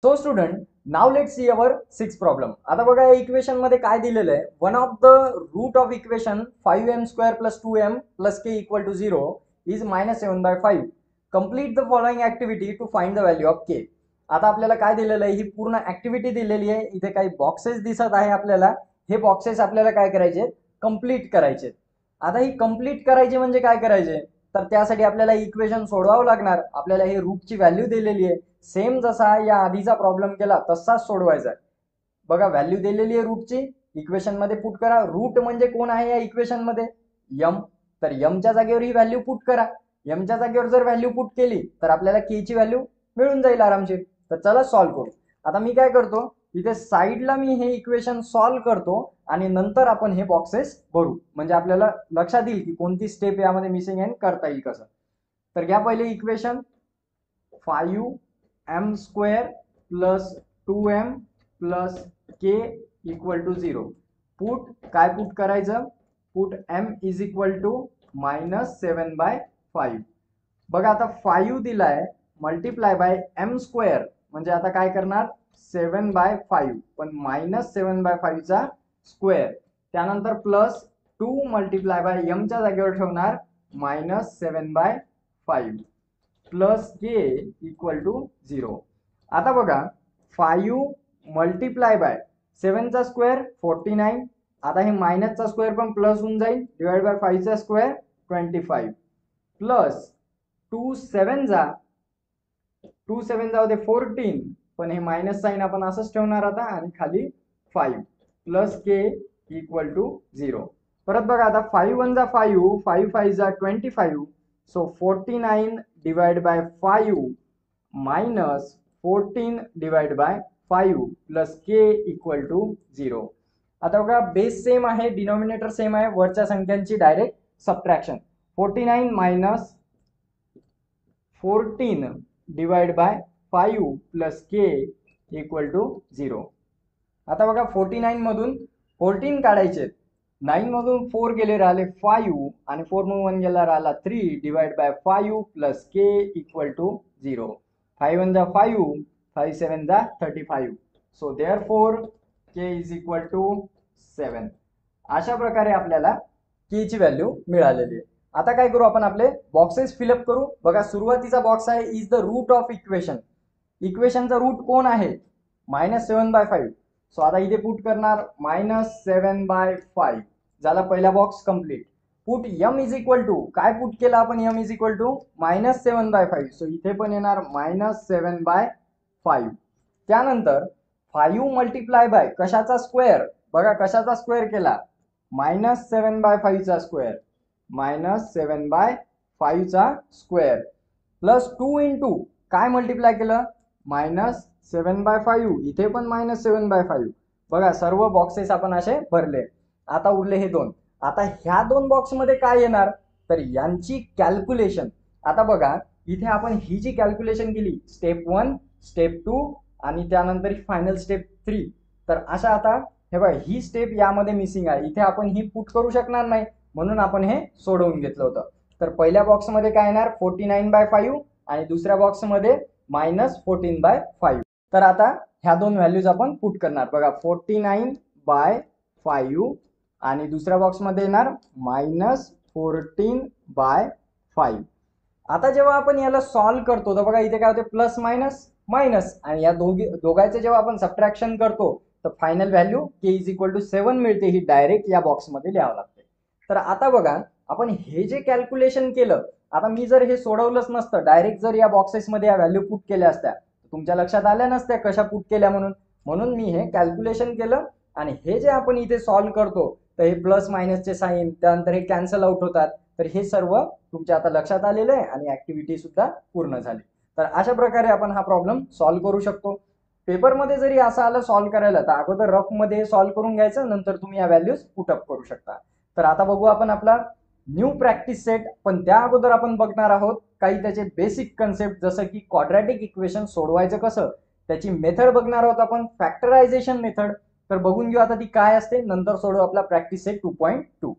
So student, now let's see our six problem. आता बघा या इक्वेशन मध्ये काय दिलेलं आहे. One of the root of equation 5m² + 2m + k = 0 is -7/5. Complete the following activity to find the value of k. आता आपल्याला काय दिलेलं आहे, ही पूर्ण ऍक्टिव्हिटी दिलेली आहे. इथे काही बॉक्सेस दिसत आहे आपल्याला. हे बॉक्सेस आपल्याला काय करायचे, कंप्लीट करायचे. आता ही कंप्लीट करायची म्हणजे काय करायचे, तर त्यासाठी आपल्याला इक्वेशन सोडवावं लागणार. आपल्याला हे रूटची व्हॅल्यू दिलेली आहे. सेम जसा या आधीचा प्रॉब्लेम केला तसाच सोडवायचा आहे. बघा व्हॅल्यू दिलेली आहे रूटची, इक्वेशन मध्ये पुट करा. रूट म्हणजे कोण आहे या इक्वेशन मध्ये, यम. तर यमच्या जागेवर ही व्हॅल्यू पुट करा. यमच्या जागेवर जर व्हॅल्यू पुट केली तर आपल्याला के ची व्हॅल्यू मिळून जाईल आरामशीर. तर चला सॉल्व्ह करू. आता मी काय करतो, इथे साईडला मी हे इक्वेशन सॉल्व्ह करतो आणि नंतर आपण हे बॉक्सेस भरू. म्हणजे आपल्याला लक्षात येईल की कोणती स्टेप यामध्ये मिसिंग आहे, करता येईल कसं. तर घ्या पहिले equation 5m² + 2m + k = 0. Put काय पुट करायचं, पुट m = -7/5. बघा आता 5 दिलाय मल्टिप्लाय बाय m² म्हणजे आता काय करणार 7/5 पण -7/5 चा स्क्वेअर. त्यानंतर प्लस 2 मल्टिप्लाय बाय m च्या जागेवर ठेवणार -7/5 प्लस के = 0. आता बघा 5 मल्टिप्लाय बाय 7 चा स्क्वेअर 49. आता हे मायनसचा स्क्वेअर पण प्लस होऊन जाईल, डिवाइड बाय 5 चा स्क्वेअर 25 प्लस 2 7 जाऊ दे 14, पण हे मायनस साइन आपण असंच ठेवणार आता आणि खाली 5 प्लस के = 0. परत बघा आता 5 1 जा 5, 5 5 जा 25. So 49 divide by 5 minus 14 divide by 5 plus k = 0. आता बघा बेस सेम आहे, डिनॉमिनेटर सेम आहे, वरच्या संख्यांची direct subtraction. 49 minus 14 divide by 5 plus k = 0. आता बघा 49 मधून 14 काढायचे, 9 मधून 4 गेले राहिले 5 आणि 4 मधून 1 गेला राहिला 3 डिवाइड बाय 5 प्लस के = 0. 5 1 जा 5, 5 7 जा 35. सो देअरफॉर के = 7. अशा प्रकारे आपल्याला के ची व्हॅल्यू मिळालेली आहे. आता काय करू, आपण आपले बॉक्सेस फिलअप करू. बघा सुरुवातीचा बॉक्स आहे is the root of equation. इक्वेशनचा रूट कोण आहे, -7/5. सो आता इथे पुट करणार -7/5. झाला पहिला बॉक्स कंप्लीट. पुट m = काय पुट केला आपण, m = -7/5. सो इथे पण येणार -7/5. त्यानंतर 5 मल्टिप्लाय बाय कशाचा स्क्वेअर, बघा कशाचा स्क्वेअर केला, -7/5 चा स्क्वेअर, -7/5 चा स्क्वेअर प्लस 2 इंटू काय मल्टिप्लाय केलं, -7/5. इथे पण -7/5. बघा सर्व बॉक्सेस आपण असे भरले. आता उरले हे दोन. आता ह्या दोन बॉक्स मध्ये काय येणार, तर यांची कॅल्क्युलेशन. आता बघा इथे आपण ही जी कॅल्क्युलेशन केली, स्टेप 1 स्टेप 2 आणि त्यानंतर फायनल स्टेप 3. तर अशा आता हे बघा ही स्टेप यामध्ये मिसिंग आहे, इथे आपण ही पुट करू शकणार नाही म्हणून आपण हे सोडवून घेतलं होतं. तर पहिल्या बॉक्स मध्ये काय येणार 49/5 आणि दुसऱ्या बॉक्स मध्ये -14/5. तर आता ह्या दोन व्हॅल्यूज आपण पुट करणार. बघा 49/5 आणि दुसऱ्या बॉक्स मध्ये येणार -14/5. आता जेव्हा आपण याला सॉल्व्ह करतो तर बघा इथे काय होते, प्लस मायनस मायनस, आणि या दोघांचे जेव्हा आपण सबट्रॅक्शन करतो तर फायनल व्हॅल्यू के = 7 मिळते. ही डायरेक्ट या बॉक्स मध्ये लिहावं लागते. तर आता बघा आपण हे जे कॅल्क्युलेशन केलं, आता मी जर हे सोडवलंच नसतं, डायरेक्ट जर या बॉक्सेस मध्ये या व्हॅल्यू पुट केल्या असत्या, तुमच्या लक्षात आल्या नसत्या कशा पुट केल्या म्हणून मी हे कॅल्क्युलेशन केलं. आणि हे जे आपण इथे सॉल्व्ह करतो तर हे प्लस मायनसचे साइन, त्यानंतर हे कॅन्सल आउट होतात. तर हे सर्व तुमच्या आता लक्षात आलेलं आहे आणि ऍक्टिव्हिटी सुद्धा पूर्ण झाली. तर अशा प्रकारे आपण हा प्रॉब्लेम सॉल्व्ह करू शकतो. पेपरमध्ये जरी असं आलं सॉल्व्ह करायला तर अगोदर रफ मध्ये सॉल्व्ह करून घ्यायचं, नंतर तुम्ही या व्हॅल्यूज पुटअप करू शकता. तर आता बघू आपण आपला न्यू प्रॅक्टिस सेट. पण त्या अगोदर आपण बघणार आहोत काही त्याचे बेसिक कन्सेप्ट, जसं की क्वाड्रॅटिक इक्वेशन सोडवायचं कसं, त्याची मेथड बघणार आहोत आपण, फॅक्टरायझेशन मेथड. तर बघून घेऊ आता ती काय असते, नंतर सोडवू आपला प्रॅक्टिस सेट 2.2.